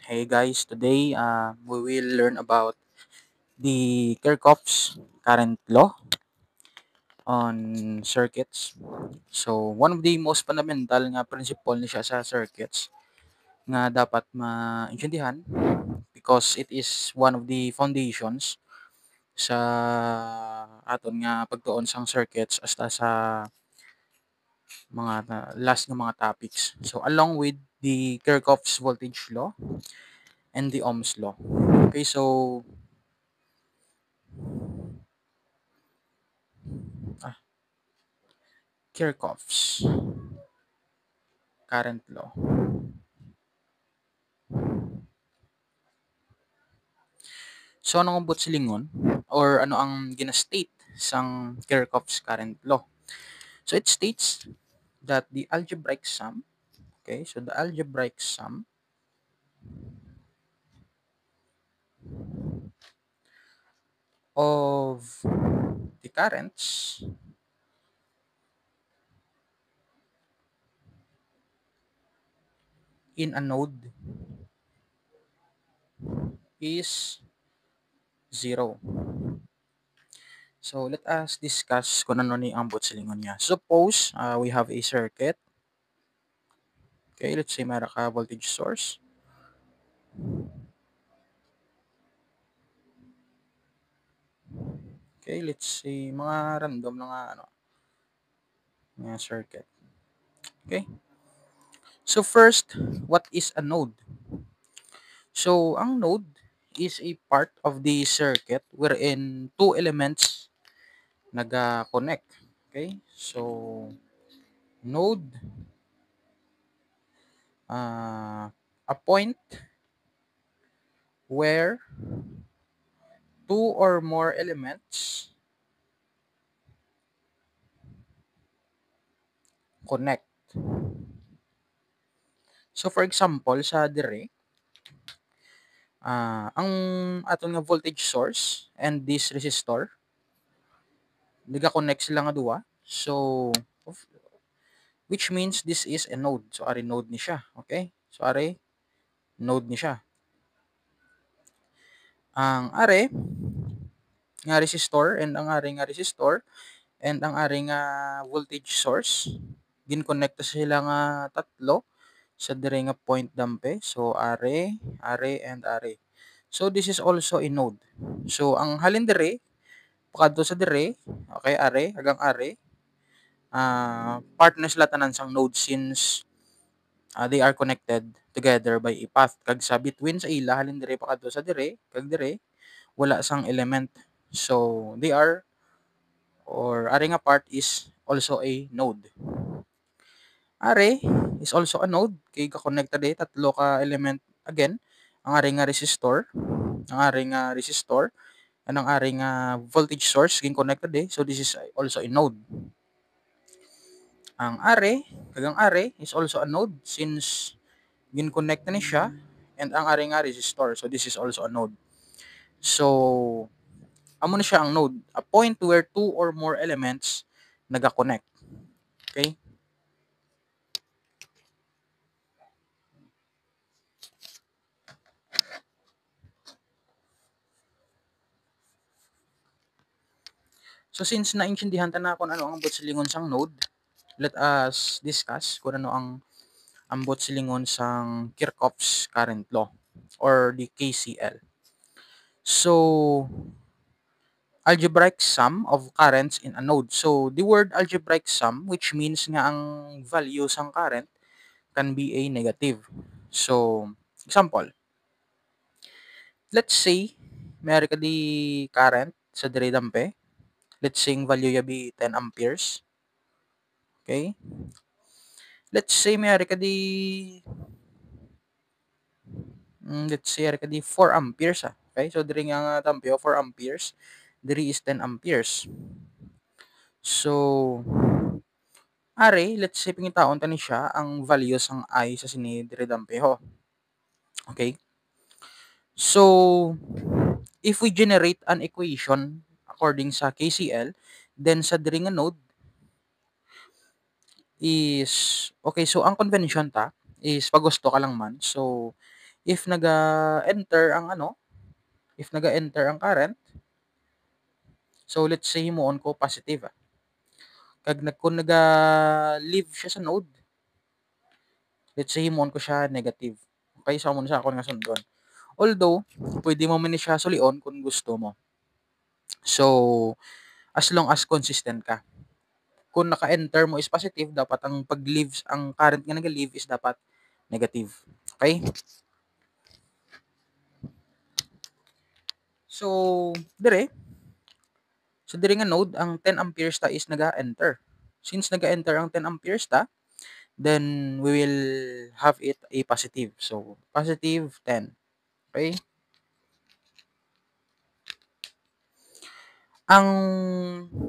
Hey guys, today we will learn about the Kirchhoff's current law on circuits. So, one of the most fundamental nga principle ni siya sa circuits nga dapat maintindihan because it is one of the foundations sa aton nga pagtuon sang circuits hasta sa mga last nga mga topics. So, along with the Kirchhoff's voltage law and the Ohm's law. Okay, so Kirchhoff's current law. So, ano ang silingon or ano ang gina-state sang Kirchhoff's current law? So, it states that the algebraic sum, okay, so the algebraic sum of the currents in a node is 0. So, let us discuss kung ano ni ang silingon niya. Suppose we have a circuit. Okay, let's say meron ka voltage source. Okay, let's say mga random na nga mga circuit. Okay? So first, what is a node? So ang node is a part of the circuit wherein two elements naga-connect. Okay? So node a point where two or more elements connect. So for example, sa dire ang aton nga voltage source and this resistor naga-connect sila nga duha. So which means this is a node. So ari node ni siya, okay? So ari node ni siya. Ang are nga resistor and ang are nga resistor and ang are nga voltage source ginkonekta sila nga tatlo sa dire nga point dampe. So are, and are. So this is also a node. So ang halin dire pakadto sa dire, okay, are hagang are part na sila tanan sang node since they are connected together by a path. Kag sa between sa ila halin dire pakadto sa dire kag dire wala sang element. So they are or are nga part is also a node. Are is also a node kay ka-connected tatlo ka element again. Ang are nga resistor, ang are nga resistor, and ang are nga voltage source gin connected so this is also a node. Ang are kag ang are is also a node since gin-connect na ni siya and ang are nga resistor. So this is also a node. So amo na siya ang node, a point where two or more elements naga-connect. Okay? So since naintindihan ta na kung ano ang silingon sang node, let us discuss kung ano ang ambot silingon sang Kirchhoff's current law or the KCL. So algebraic sum of currents in a node. So the word algebraic sum which means nga ang value sang current can be a negative. So example, let's say mayroon ka di current sa dire dampe. Let's say ang value ya be 10 amperes. Okay? Let's say mayroon ka di let's say mayroon ka di 4 amperes Okay? So dire nga dampe 4 amperes. Dire is 10 amperes. So are let's say pangitaon tani siya ang value sang I sa sini dire dampe ho. Okay? So if we generate an equation according sa KCL, then sa dire nga node is okay, so ang convention ta is pag gusto ka lang man. So if naga-enter ang if naga-enter ang current, so let's say himuon ko positive. Kung naga-leave siya sa node, let's say himuon ko siya negative. Okay, so muna sa ako nga sundon. Although, pwede mo man siya sulion kung gusto mo. So, as long as consistent ka. Kung naka-enter mo is positive, dapat ang pag-leave, ang current nga nag-leave is dapat negative. Okay? So, dire nga node, ang 10 amperes ta is naga-enter. Since naga-enter ang 10 amperes ta, then we will have it a positive. So, positive 10. Okay? Ang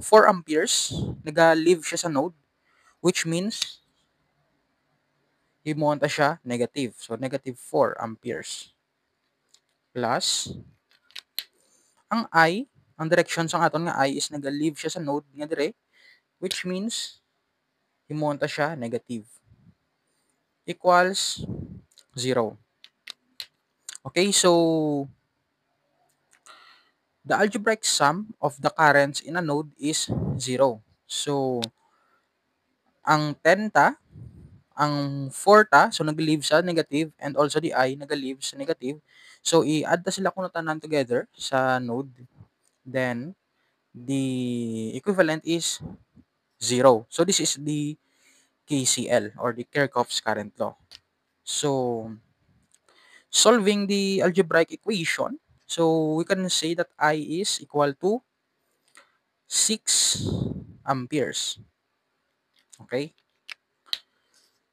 4 amperes, naga-leave siya sa node, which means, himuon ta siya negative. So, negative 4 amperes. Plus, ang I, ang direction sa aton nga I is naga-leave siya sa node nga dire, which means, himuon ta siya negative. Equals 0. Okay, so, the algebraic sum of the currents in a node is 0. So, ang 10 ta, ang 4 ta, so nag-leave sa negative, and also the I nag-leave sa negative. So, i-add ta sila kung tanan together sa node. Then, the equivalent is 0. So, this is the KCL or the Kirchhoff's current law. So, solving the algebraic equation, so we can say that I is equal to 6 amperes. Okay?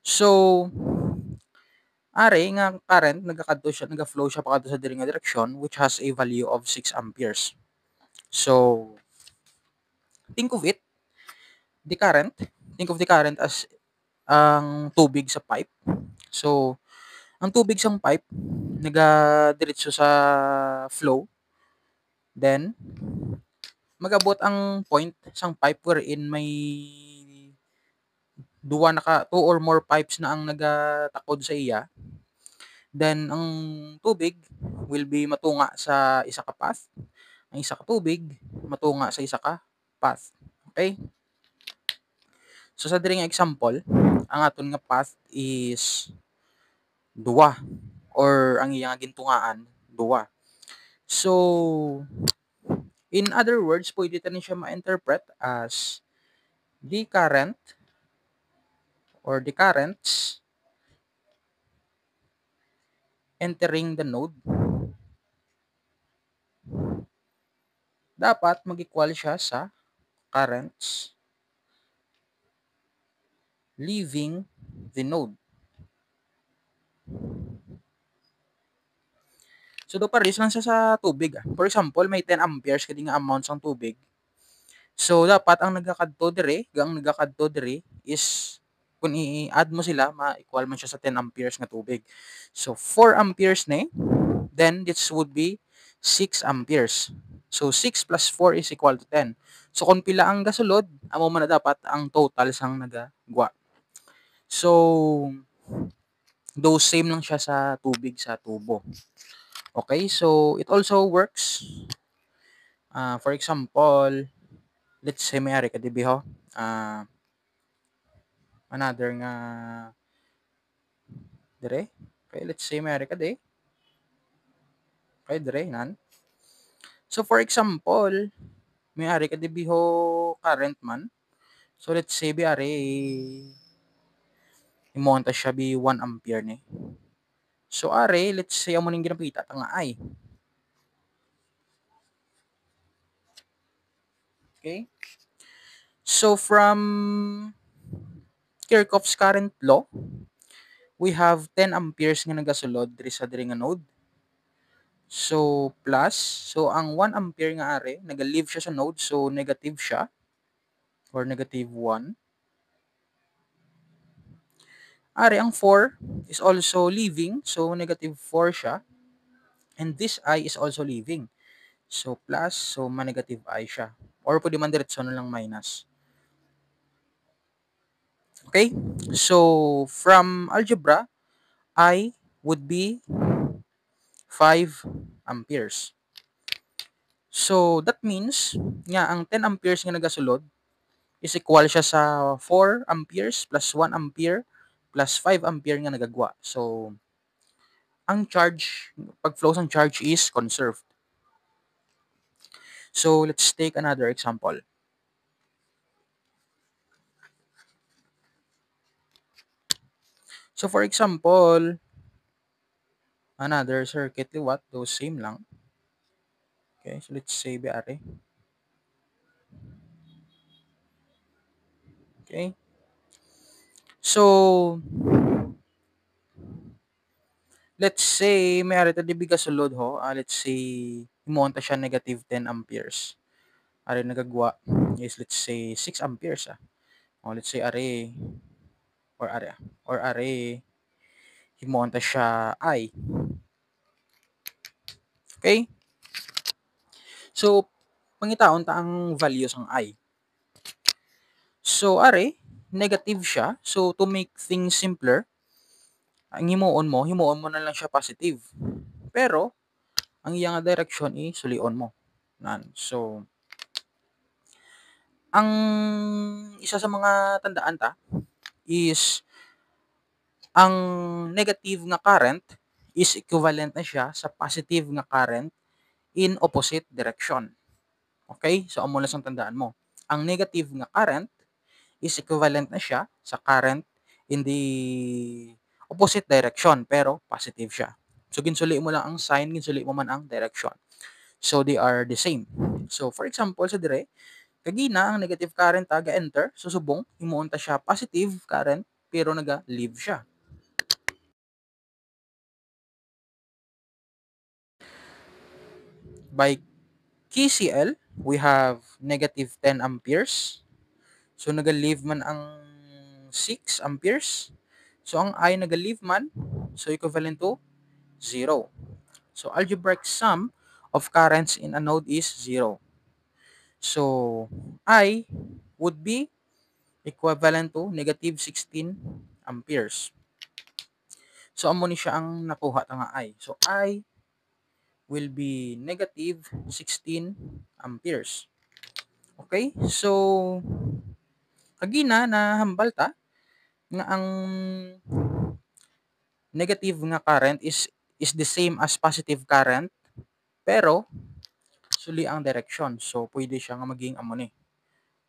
So, are nga current naga-flow siya pakadto sa diri nga direksyon which has a value of 6 amperes. So, think of it, think of the current as ang tubig sa pipe. So, ang tubig sa pipe naga-diretso sa flow. Then, magabot ang point sang pipe wherein may two or more pipes na ang nagatakod sa iya. Then, ang tubig will be matunga sa isa ka path. Ang isa ka tubig, matunga sa isa ka path. Okay? So, sa diri nga example, ang aton nga path is duwa or ang iya nga gintungaan, duwa. So, in other words, pwede tanin siya ma-interpret as the current or the currents entering the node dapat mag-equal siya sa currents leaving the node. So, do pares lang siya sa tubig. For example, may 10 amperes kadi nga amount sang tubig. So, dapat ang nagakadto dire is kung i-add mo sila, ma-equal man siya sa 10 amperes nga tubig. So, 4 amperes na then this would be 6 amperes. So, 6 plus 4 is equal to 10. So, kung pila ang gasulod, amo man na dapat ang total sang nagagwa. So, those same lang siya sa tubig sa tubo. Okay, so it also works. For example, let's say may ari ka dibiho. Another nga dire. Okay, let's say may ari ka di. Okay, dire nan. So for example, may ari ka dibiho current man. So let's say bi ari imonta siya bi 1 ampere ni. So ari, let's say amo ning ginapita tanga ay. Okay? So from Kirchhoff's current law, we have 10 amperes nga nagasulod diri sa diri nga node. So plus, so ang 1 ampere nga are naga-leave siya sa node, so negative siya or negative 1. Are ang 4 is also leaving, so negative 4 siya. And this I is also leaving. So plus, so ma-negative I siya. Or pwede man diretso na lang minus. Okay? So from algebra, I would be 5 amperes. So, that means nga ang 10 amperes nga nagasulod is equal siya sa 4 amperes plus 1 ampere plus 5 ampere nga nagagwa. So, ang charge, pag-flow ng charge is conserved. So, let's take another example. So, for example, another circuit liwat, those same lang. Okay, so let's say biari. Okay. So, let's say may ari ta di bigasulod ho. Let's say himonta siya negative 10 amperes. Ari nagagwa is let's say 6 amperes let's say ari or ari or ari himonta siya I. Okay? So, pangitaon ta ang values ng I. So, ari negative siya. So, to make things simpler, ang himuon mo na lang siya positive. Pero, ang iyang direction sulion mo. So, ang isa sa mga tandaan ta is ang negative nga current is equivalent na siya sa positive nga current in opposite direction. Okay? So, amo lang ang tandaan mo. Ang negative nga current is equivalent na siya sa current in the opposite direction pero positive siya. So, ginsuli mo lang ang sign, ginsuli mo man ang direction. So, they are the same. So, for example, sa dire, kagina ang negative current ga-enter, so subong, himuon ta siya positive current, pero naga-leave siya. By KCL, we have negative 10 amperes. So, naga-leave man ang 6 amperes. So, ang I naga-leave man, so equivalent to 0. So, algebraic sum of currents in a node is 0. So, I would be equivalent to negative 16 amperes. So, amo ni siya ang nakuha ta nga I. So, I will be negative 16 amperes. Okay? So, kagina na hambal ta nga ang negative nga current is the same as positive current pero suli ang direction. So, pwede siya nga maging amo ni.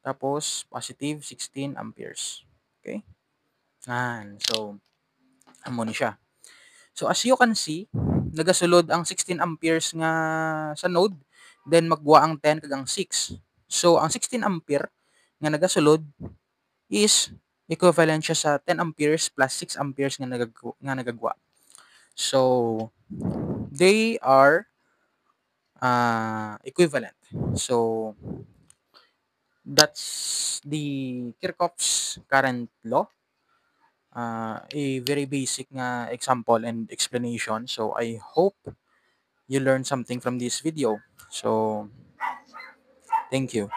Tapos, positive 16 amperes. Okay? So, amo ni siya. So, as you can see, nagasulod ang 16 amperes nga sa node, then magwa ang 10 kag ang 6. So, ang 16 ampere nga nagasulod is equivalent siya sa 10 amperes plus 6 amperes nga nagagwa. So, they are equivalent. So, that's the Kirchhoff's current law. A very basic nga example and explanation. So, I hope you learned something from this video. So, thank you.